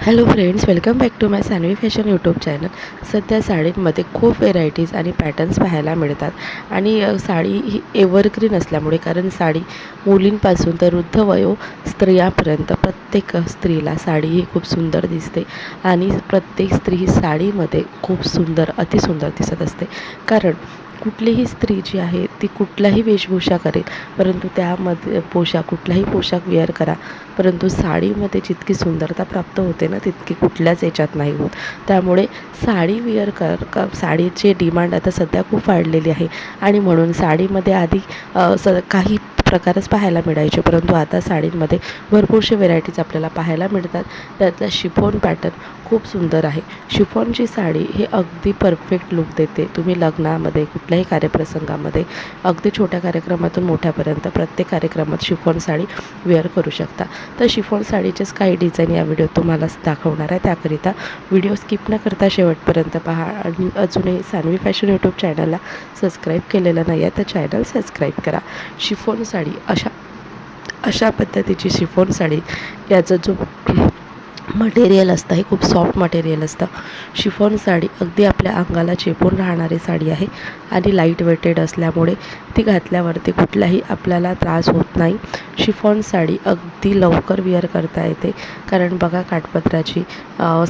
Hello friends, welcome back to my Saanvi fashion YouTube channel. सध्या साडींमध्ये खूप व्हेरायटीज आणि पॅटर्न्स पाहायला मिळतात आणि साडी ही एव्हरग्रीन असल्यामुळे, कारण साडी मुलींपासून तर वृद्ध वयो स्त्रियांपर्यंत प्रत्येक स्त्रीला साडी ही खूप सुंदर दिसते आणि प्रत्येक स्त्री ही साडीमध्ये खूप सुंदर, अतिसुंदर दिसत असते. कारण कुठलीही स्त्री जी आहे ती कुठलाही वेशभूषा करेल, परंतु त्यामध्ये कुठलाही पोशाख वेअर करा, परंतु साडीमध्ये जितकी सुंदरता प्राप्त होते ना, तितकी कुठल्याच याच्यात नाही होत. त्यामुळे साडी वेअर साडीची डिमांड आता सध्या खूप वाढलेली आहे आणि म्हणून साडीमध्ये आधी काही प्रकारच पाहायला मिळायचे, परंतु आता साडींमध्ये भरपूरशे व्हेरायटीज आपल्याला पाहायला मिळतात. त्यातला शिफॉन पॅटर्न खूप सुंदर आहे. शिफॉनची साडी हे अगदी परफेक्ट लुक देते. तुम्ही लग्नामध्ये, कुठल्याही कार्यप्रसंगामध्ये, अगदी छोट्या कार्यक्रमातून मोठ्यापर्यंत प्रत्येक कार्यक्रमात शिफॉन साडी वेअर करू शकता. तर शिफॉन साडीचेच काही डिझाईन या व्हिडिओत तुम्हाला दाखवणार आहे. त्याकरिता व्हिडिओ स्किप न करता शेवटपर्यंत पहा आणि अजूनही सानवी फॅशन यूट्यूब चॅनलला सबस्क्राईब केलेलं नाही आहे तर चॅनल सबस्क्राईब करा. शिफॉन साडी अशा पद्धतीची शिफॉन साडी, याचा जो मटेरियल असतं हे खूप सॉफ्ट मटेरियल असतं. शिफॉन साडी अगदी आपल्या अंगाला चेपून राहणारी साडी आहे आणि लाईट वेटेड असल्यामुळे ती घातल्यावरती कुठलाही आपल्याला त्रास होत नाही. शिफॉन साडी अगदी लवकर वेअर करता येते, कारण बघा, काठपदराची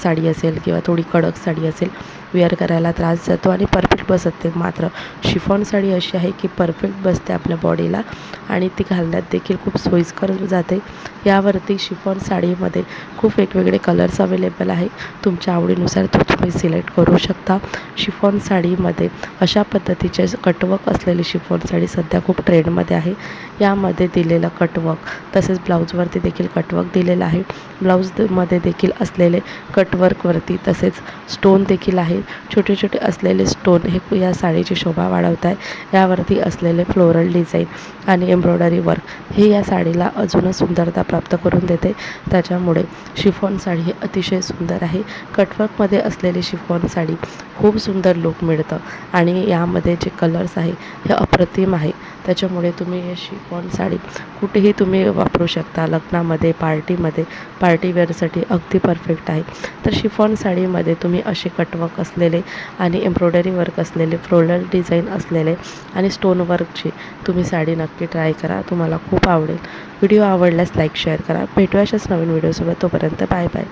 साडी असेल किंवा थोडी कडक साडी असेल, वेअर करायला त्रास जातो आणि परफेक्ट बसत नाही. मात्र शिफॉन साडी अशी आहे की परफेक्ट बसते आपल्या बॉडीला आणि ती घालण्यात देखील खूप सोयीस्कर जाते. यावरती शिफॉन साडीमध्ये खूप वेगवेगळे कलर्स अवेलेबल आहे. तुमच्या आवडीनुसार तो तुम्ही सिलेक्ट करू शकता. शिफॉन साडीमध्ये अशा पद्धतीचे कटवर्क असलेली शिफॉन साडी सध्या खूप ट्रेंडमध्ये आहे. यामध्ये दिलेलं कटवर्क, तसेच ब्लाऊजवरती देखील कटवर्क दिलेलं आहे. ब्लाऊजमध्ये देखील असलेले कटवर्कवरती तसेच स्टोन देखील आहे. छोटे छोटे असलेले स्टोन हे या साडीची शोभा वाढवत आहे. यावरती असलेले फ्लोरल डिझाईन आणि एम्ब्रॉयडरी वर्क हे या साडीला अजूनच सुंदरता प्राप्त करून देते. त्याच्यामुळे शिफॉन साडी ही अतिशय सुंदर आहे. कटवर्कमध्ये असलेली शिफॉन साडी खूप सुंदर लुक मिळतं आणि यामध्ये जे कलर्स आहे हे अप्रतिम आहे. त्याच्यामुळे तुम्ही हे शिफॉन साडी कुठेही तुम्ही वापरू शकता. लग्नामध्ये, पार्टीवेअरसाठी अगदी परफेक्ट आहे. तर शिफॉन साडीमध्ये तुम्ही असे कटवर्क असलेले आणि एम्ब्रॉयडरी वर्क असलेले, फ्लोरल डिझाईन असलेले आणि स्टोन वर्कची तुम्ही साडी नक्की ट्राय करा. तुम्हाला खूप आवडेल. व्हिडिओ आवडल्यास लाईक, शेअर करा. भेटूया अशाच नवीन व्हिडिओसोबत. तोपर्यंत बाय बाय.